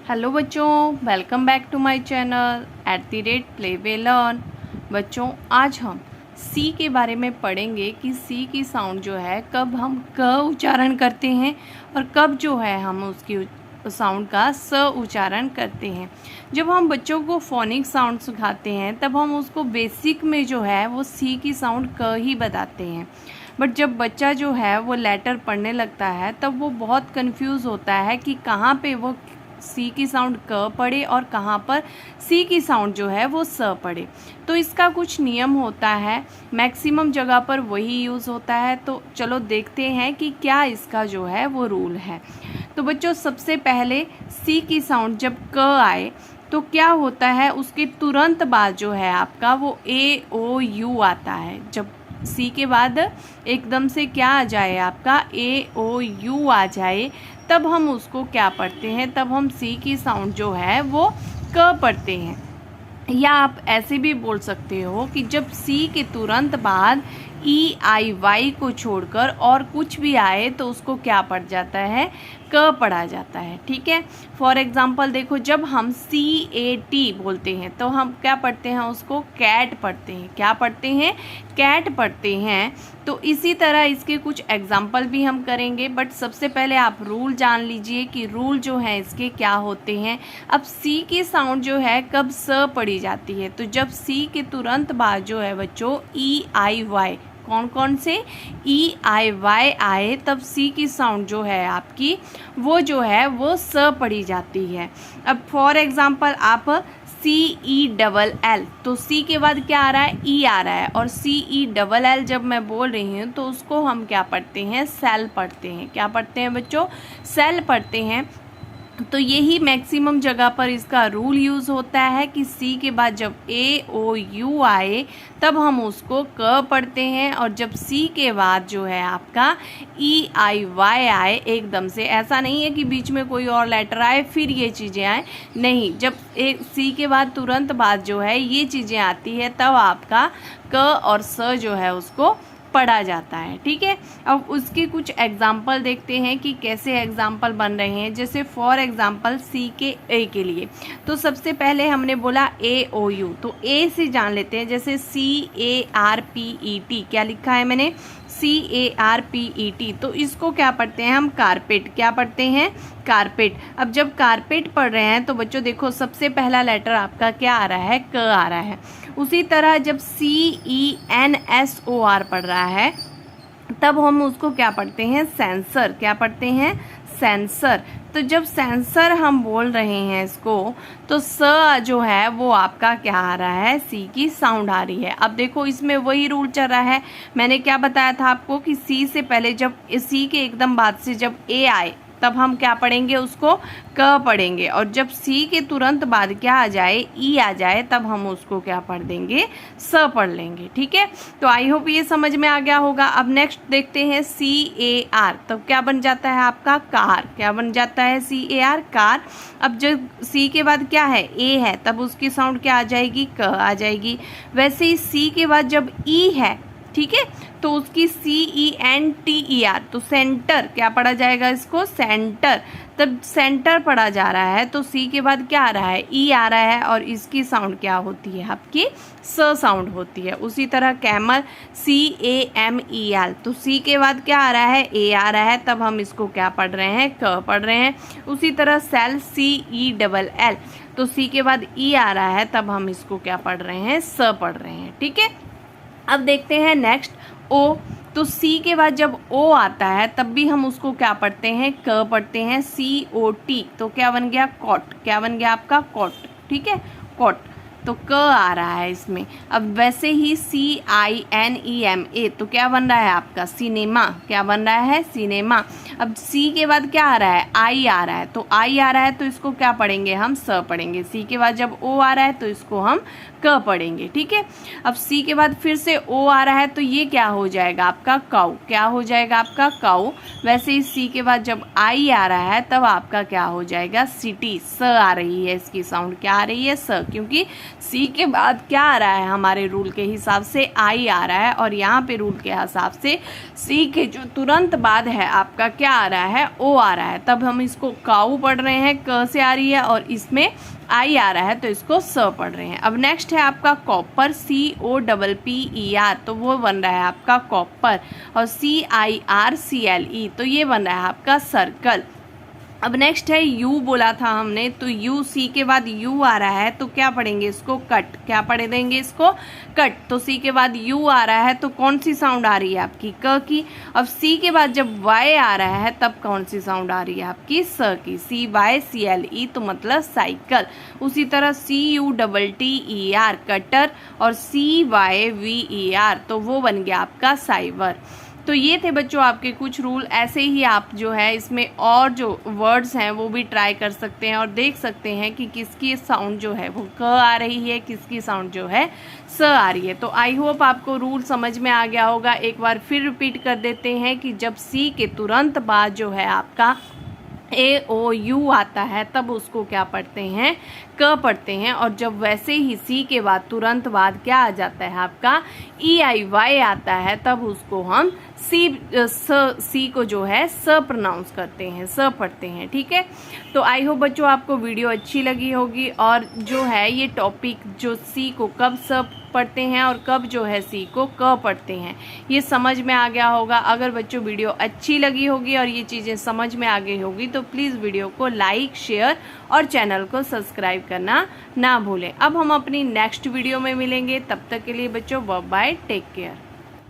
Hello बच्चों, welcome back to my channel @play way learn. बच्चों, आज हम सी के बारे में पढ़ेंगे कि सी की साउंड जो है कब हम क उच्चारण करते हैं और कब जो है हम उसकी साउंड का स उच्चारण करते हैं। जब हम बच्चों को फोनिक साउंड सिखाते हैं तब हम उसको बेसिक में जो है वो सी की साउंड क ही बताते हैं। बट जब बच्चा जो है वो लेटर पढ़ने लगता है तब वो बहुत कंफ्यूज होता है कि कहाँ पे वो सी की साउंड क पढ़े और कहाँ पर सी की साउंड जो है वो स पढ़े। तो इसका कुछ नियम होता है, मैक्सिमम जगह पर वही यूज़ होता है। तो चलो देखते हैं कि क्या इसका जो है वो रूल है। तो बच्चों, सबसे पहले सी की साउंड जब क आए तो क्या होता है, उसके तुरंत बाद जो है आपका वो ए ओ यू आता है। जब सी के बाद एकदम से क्या आ जाए, आपका ए ओ यू आ जाए, तब हम उसको क्या पढ़ते हैं, तब हम सी की साउंड जो है वो क पढ़ते हैं। या आप ऐसे भी बोल सकते हो कि जब सी के तुरंत बाद ई आई वाई को छोड़कर और कुछ भी आए तो उसको क्या पढ़ जाता है, क पढ़ा जाता है। ठीक है, फॉर एग्जांपल देखो, जब हम CAT बोलते हैं तो हम क्या पढ़ते हैं, उसको कैट पढ़ते हैं। क्या पढ़ते हैं, कैट पढ़ते हैं। तो इसी तरह इसके कुछ एग्जाम्पल भी हम करेंगे, बट सबसे पहले आप रूल जान लीजिए कि रूल जो है इसके क्या होते हैं। अब सी की साउंड जो है कब स पढ़ी जाती है, तो जब सी के तुरंत बाद जो है बच्चों ई आई वाई, कौन कौन से ई आई वाई आए, तब सी की साउंड जो है आपकी वो जो है वो स पढ़ी जाती है। अब फॉर एग्जांपल आप CELL, तो सी के बाद क्या आ रहा है, ई आ रहा है, और CELL जब मैं बोल रही हूँ तो उसको हम क्या पढ़ते हैं, सेल पढ़ते हैं। क्या पढ़ते हैं बच्चों, सेल पढ़ते हैं। तो यही मैक्सिमम जगह पर इसका रूल यूज़ होता है कि सी के बाद जब ए ओ यू आए तब हम उसको क पढ़ते हैं, और जब सी के बाद जो है आपका ई आई वाई आए एकदम से, ऐसा नहीं है कि बीच में कोई और लेटर आए फिर ये चीज़ें आए, नहीं, जब एक सी के बाद तुरंत बाद जो है ये चीज़ें आती है तब आपका क और स जो है उसको पढ़ा जाता है। ठीक है, अब उसके कुछ एग्जाम्पल देखते हैं कि कैसे एग्जाम्पल बन रहे हैं। जैसे फॉर एग्जाम्पल सी के ए के लिए, तो सबसे पहले हमने बोला ए ओ यू, तो ए से जान लेते हैं। जैसे CARPET, क्या लिखा है मैंने, CARPET, तो इसको क्या पढ़ते हैं हम, कारपेट। क्या पढ़ते हैं, कारपेट। अब जब कारपेट पढ़ रहे हैं तो बच्चों देखो सबसे पहला लेटर आपका क्या आ रहा है, क आ रहा है। उसी तरह जब CENSOR पढ़ रहा है तब हम उसको क्या पढ़ते हैं, सेंसर। क्या पढ़ते हैं, सेंसर। तो जब सेंसर हम बोल रहे हैं इसको, तो स जो है वो आपका क्या आ रहा है, सी की साउंड आ रही है। अब देखो इसमें वही रूल चल रहा है, मैंने क्या बताया था आपको कि सी से पहले जब सी के एकदम बाद से जब ए आए तब हम क्या पढ़ेंगे, उसको क पढ़ेंगे, और जब सी के तुरंत बाद क्या आ जाए, ई आ जाए, तब हम उसको क्या पढ़ देंगे, स पढ़ लेंगे। ठीक है, तो आई होप ये समझ में आ गया होगा। अब नेक्स्ट देखते हैं CAR, तब क्या बन जाता है आपका, कार। क्या बन जाता है, CAR, कार। अब जब सी के बाद क्या है, ए है, तब उसकी साउंड क्या आ जाएगी, क आ जाएगी। वैसे ही सी के बाद जब ई है, ठीक है, तो उसकी CENTER, तो सेंटर क्या पढ़ा जाएगा, इसको सेंटर। तब सेंटर पढ़ा जा रहा है तो सी के बाद क्या आ रहा है, ई आ रहा है, और इसकी साउंड क्या होती है आपकी, स साउंड होती है। उसी तरह कैमल, CAMEL, तो सी के बाद क्या आ रहा है, ए आ रहा है, तब हम इसको क्या पढ़ रहे हैं, क पढ़ रहे हैं। उसी तरह सेल, CELL, तो सी के बाद ई आ रहा है, तब हम इसको क्या पढ़ रहे हैं, स पढ़ रहे हैं। ठीक है, अब देखते हैं नेक्स्ट ओ, तो सी के बाद जब ओ आता है तब भी हम उसको क्या पढ़ते हैं, क पढ़ते हैं, COT, तो क्या बन गया, कॉट। क्या बन गया आपका, कॉट। ठीक है, कॉट, तो क आ रहा है इसमें। अब वैसे ही CINEMA, तो क्या बन रहा है आपका, सिनेमा। क्या बन रहा है, सिनेमा। अब सी के बाद क्या आ रहा है, आई आ रहा है, तो आई आ रहा है तो इसको क्या पढ़ेंगे, हम स पढ़ेंगे। सी के बाद जब ओ आ रहा है तो इसको हम क पढ़ेंगे। ठीक है, अब सी के बाद फिर से ओ आ रहा है तो ये क्या हो जाएगा आपका, काऊ। क्या हो जाएगा आपका, काऊ। वैसे ही सी के बाद जब आई आ रहा है तब आपका क्या हो जाएगा, सिटी। स आ रही है, इसकी साउंड क्या आ रही है, स, क्योंकि सी के बाद क्या आ रहा है हमारे रूल के हिसाब से आई आ रहा है, और यहाँ पे रूल के हिसाब से सी के जो तुरंत बाद है आपका क्या आ रहा है, ओ आ रहा है। तब हम इसको काऊ पढ़ रहे हैं, क से आ रही है, और इसमें आई आ रहा है तो इसको स पढ़ रहे हैं। अब नेक्स्ट है आपका कॉपर, COPPER, तो वो बन रहा है आपका कॉपर, और CIRCLE तो ये बन रहा है आपका सर्कल। अब नेक्स्ट है यू बोला था हमने, तो यू, सी के बाद यू आ रहा है तो क्या पढ़ेंगे इसको, कट। क्या पढ़ देंगे इसको, कट। तो सी के बाद यू आ रहा है तो कौन सी साउंड आ रही है आपकी, क की। अब सी के बाद जब वाई आ रहा है तब कौन सी साउंड आ रही है आपकी, स की, CYCLE तो मतलब साइकिल। उसी तरह CUTTER कटर, और CYVER तो वो बन गया आपका साइबर। तो ये थे बच्चों आपके कुछ रूल। ऐसे ही आप जो है इसमें और जो वर्ड्स हैं वो भी ट्राई कर सकते हैं और देख सकते हैं कि किसकी साउंड जो है वो क आ रही है, किसकी साउंड जो है स आ रही है। तो आई होप आपको रूल समझ में आ गया होगा। एक बार फिर रिपीट कर देते हैं कि जब सी के तुरंत बाद जो है आपका AOU आता है तब उसको क्या पढ़ते हैं, क पढ़ते हैं। और जब वैसे ही सी के बाद तुरंत बाद क्या आ जाता है आपका EIY आता है तब उसको हम सी को जो है स प्रोनाउंस करते हैं, स पढ़ते हैं। ठीक है, तो आई होप बच्चों आपको वीडियो अच्छी लगी होगी, और जो है ये टॉपिक जो सी को कब स पढ़ते हैं और कब जो है सी को क पढ़ते हैं ये समझ में आ गया होगा। अगर बच्चों वीडियो अच्छी लगी होगी और ये चीज़ें समझ में आ गई होगी तो प्लीज़ वीडियो को लाइक, शेयर और चैनल को सब्सक्राइब करना ना भूलें। अब हम अपनी नेक्स्ट वीडियो में मिलेंगे, तब तक के लिए बच्चों बाय बाय, टेक केयर।